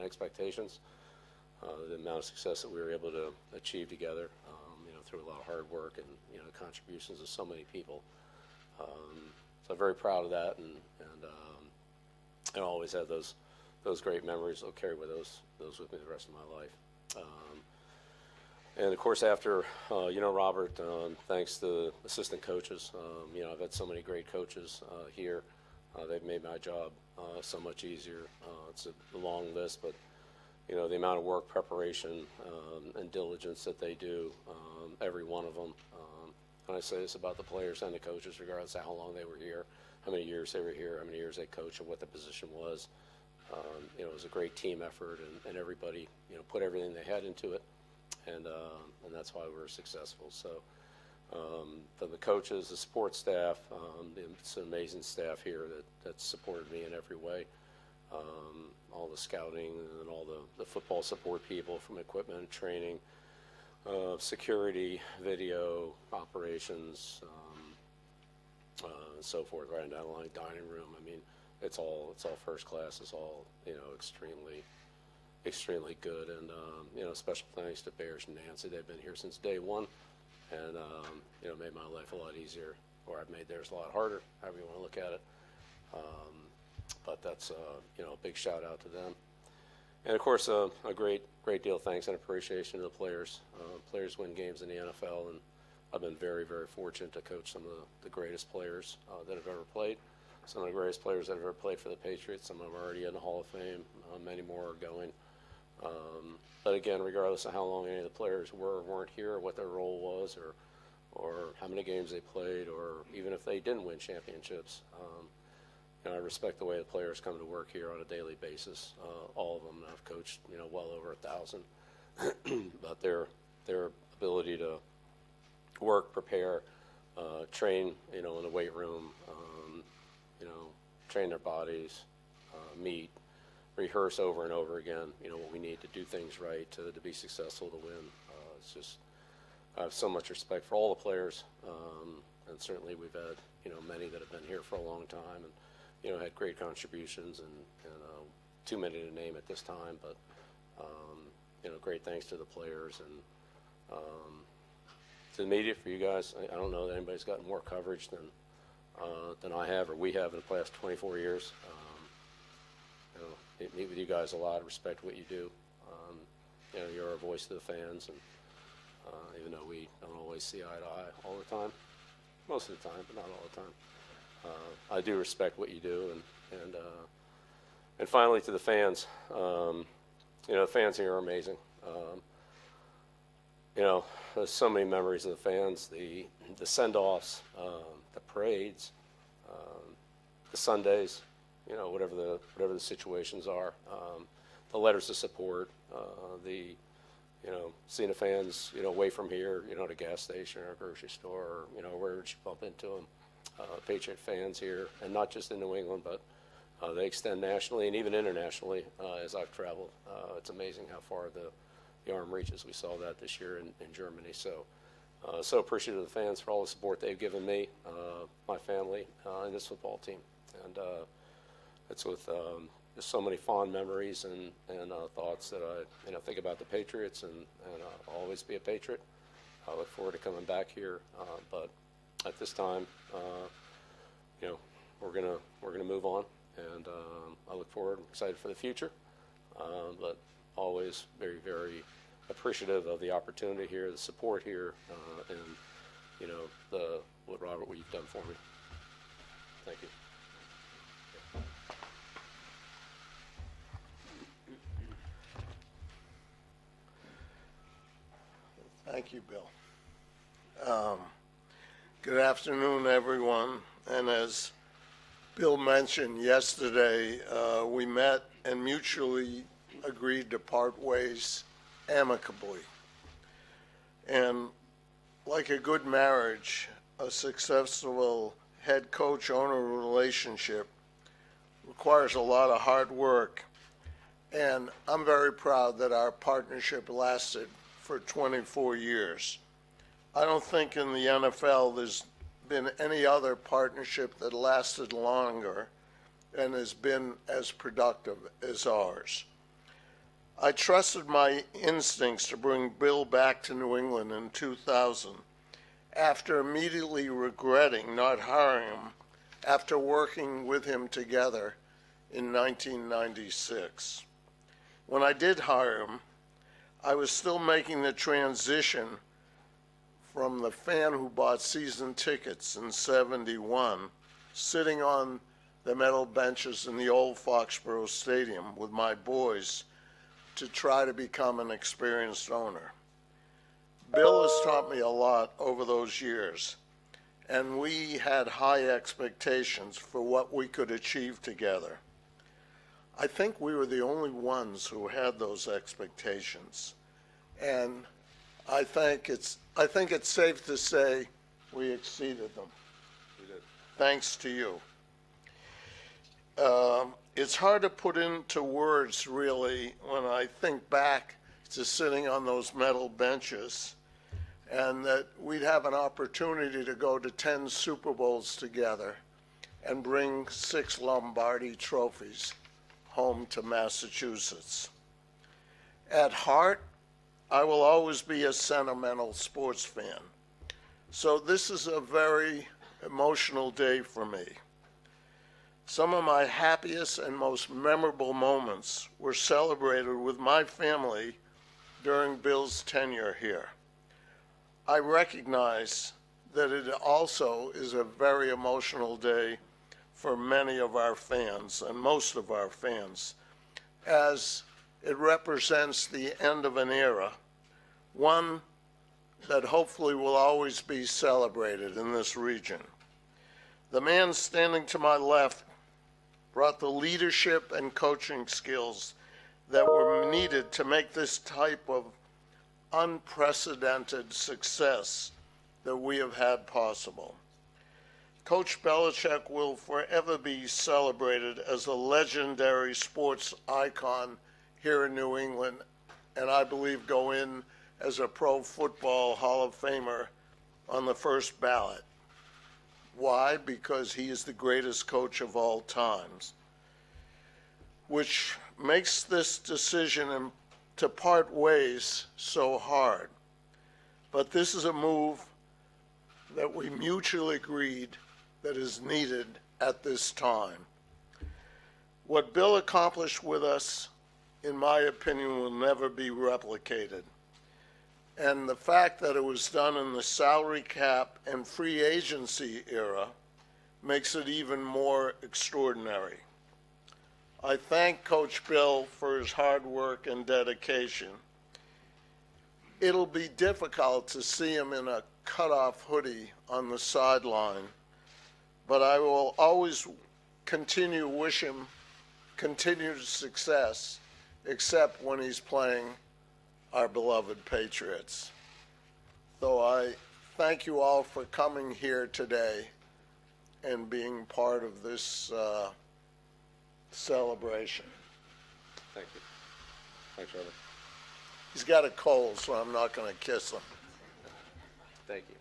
expectations. The amount of success that we were able to achieve together, through a lot of hard work and contributions of so many people. So I'm very proud of that, and I always have those great memories. I'll carry with those with me the rest of my life. And of course, after Robert, thanks to assistant coaches, I've had so many great coaches here. They've made my job so much easier. It's a long list, but the amount of work, preparation, and diligence that they do, every one of them. And I say this about the players and the coaches, regardless of how long they were here, how many years they were here, how many years they coached, and what the position was. It was a great team effort, and everybody, put everything they had into it, and that's why we were successful. So, from the coaches, the support staff, it's an amazing staff here that supported me in every way. All the scouting and all the football support people, from equipment, training, security, video, operations, and so forth, right down the line, dining room. I mean, it's all first class. It's all extremely good. And special thanks to Bears and Nancy. They've been here since day one, and made my life a lot easier, or I've made theirs a lot harder, however you want to look at it. But that's a big shout out to them, and of course a great deal of thanks and appreciation to the players. Players win games in the NFL, and I've been very, very fortunate to coach some of the greatest players that have ever played. Some of the greatest players that have ever played for the Patriots. Some of them are already in the Hall of Fame. Many more are going. But again, regardless of how long any of the players were or weren't here, or what their role was, or how many games they played, or even if they didn't win championships, I respect the way the players come to work here on a daily basis. All of them. I've coached, well over 1,000. But their ability to work, prepare, train, in the weight room, train their bodies, meet, rehearse over and over again, what we need to do things right to be successful, to win. It's just, I have so much respect for all the players, and certainly we've had, many that have been here for a long time, and, had great contributions, and too many to name at this time, but, great thanks to the players, and to the media, for you guys. I don't know that anybody's gotten more coverage than I have, or we have, in the past 24 years. Meet with you guys a lot, respect what you do. You're a voice to the fans, and even though we don't always see eye to eye all the time, most of the time, but not all the time, I do respect what you do. And finally, to the fans, the fans here are amazing. There's so many memories of the fans, the send-offs, the parades, the Sundays, whatever the situations are, the letters of support, seeing the fans, away from here, at a gas station or a grocery store, or, wherever you bump into them. Patriot fans here, and not just in New England, but they extend nationally and even internationally as I've traveled. It's amazing how far the arm reaches. We saw that this year in Germany. So appreciative of the fans for all the support they've given me, my family, and this football team. And it's with just so many fond memories and thoughts that I think about the Patriots, and I'll always be a Patriot. I look forward to coming back here, but at this time, we're gonna move on, and I look forward, excited for the future, but always very, very appreciative of the opportunity here, the support here, and what you've done for me. Thank you. Thank you, Bill. Good afternoon, everyone. And as Bill mentioned yesterday, we met and mutually agreed to part ways amicably. And like a good marriage, a successful head coach-owner relationship requires a lot of hard work. And I'm very proud that our partnership lasted for 24 years. I don't think in the NFL there's been any other partnership that lasted longer and has been as productive as ours. I trusted my instincts to bring Bill back to New England in 2000 after immediately regretting not hiring him after working with him together in 1996. When I did hire him, I was still making the transition from the fan who bought season tickets in '71, sitting on the metal benches in the old Foxborough Stadium with my boys to try to become an experienced owner. Bill has taught me a lot over those years, and we had high expectations for what we could achieve together. I think we were the only ones who had those expectations, and I think it's safe to say we exceeded them. We did. Thanks to you. It's hard to put into words, really, when I think back to sitting on those metal benches and that we'd have an opportunity to go to 10 Super Bowls together and bring 6 Lombardi trophies home to Massachusetts. At heart, I will always be a sentimental sports fan. So this is a very emotional day for me. Some of my happiest and most memorable moments were celebrated with my family during Bill's tenure here. I recognize that it also is a very emotional day for many of our fans and most of our fans, as it represents the end of an era, one that hopefully will always be celebrated in this region. The man standing to my left brought the leadership and coaching skills that were needed to make this type of unprecedented success that we have had possible. Coach Belichick will forever be celebrated as a legendary sports icon here in New England, and I believe go in as a Pro Football Hall of Famer on the first ballot. Why? Because he is the greatest coach of all times, which makes this decision to part ways so hard. But this is a move that we mutually agreed that is needed at this time. What Bill accomplished with us, in my opinion, will never be replicated. And the fact that it was done in the salary cap and free agency era makes it even more extraordinary. I thank Coach Bill for his hard work and dedication. It'll be difficult to see him in a cutoff hoodie on the sideline, but I will always continue to wish him continued success, except when he's playing our beloved Patriots. So I thank you all for coming here today and being part of this celebration. Thank you. Thanks, Robert. He's got a cold, so I'm not going to kiss him. Thank you.